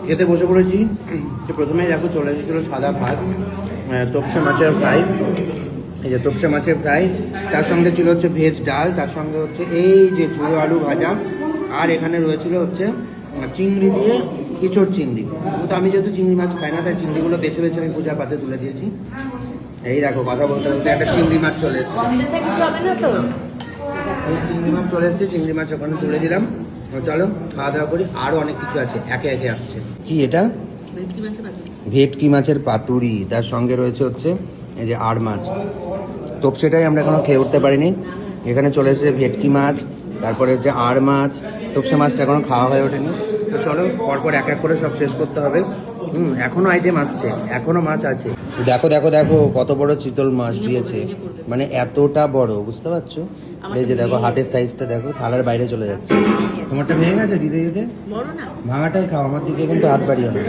খেতে বসে পড়েছি। তো প্রথমেই দেখো চলে এসেছিলো সাদা ভাত, তোপসে মাছের ফ্রাই। এই যে তোপসে মাছের ফ্রাই, তার সঙ্গে ছিল হচ্ছে ভেজ ডাল, তার সঙ্গে হচ্ছে এই যে ঝুড়ো আলু ভাজা, আর এখানে রয়েছিল হচ্ছে চিংড়ি দিয়ে ইঁচড় চিংড়ি। কিন্তু আমি যেহেতু চিংড়ি মাছ খাই না, তাই চিংড়িগুলো বেছে বেছে আমি পূজার পাতে তুলে দিয়েছি। এই দেখো কথা বলতে বলতে একটা চিংড়ি মাছ চলে এসেছে। এই চিংড়ি মাছ চলে এসেছে, চিংড়ি মাছ ওখানে তুলে দিলাম। চলো খাওয়া দাওয়া করি, আরও অনেক কিছু আছে, একে একে আসছে। কি এটা? ভেটকি মাছের পাতুরি, তার সঙ্গে রয়েছে হচ্ছে এই যে আর মাছ। তোপসেটাই আমরা এখনো খেয়ে উঠতে পারিনি। এখানে চলে এসেছে ভেটকি মাছ, তারপরে হচ্ছে আর মাছ। তোপসে মাছটা এখনো খাওয়া হয়ে ওঠেনি। তো চলো পরপর এক এক করে সব শেষ করতে হবে। এখনো আইটেম আসছে, এখনো মাছ আছে। দেখো দেখো দেখো কত বড় চিতল মাছ দিয়েছে, মানে এতটা বড়, বুঝতে পারছো? এই যে দেখো হাতের সাইজটা দেখো, থালার বাইরে চলে যাচ্ছে। তোমারটা ভেঙে গেছে দিতে দিতে? ভাঙাটাই খাও, আমার দিকে কিন্তু হাত বাড়িও না।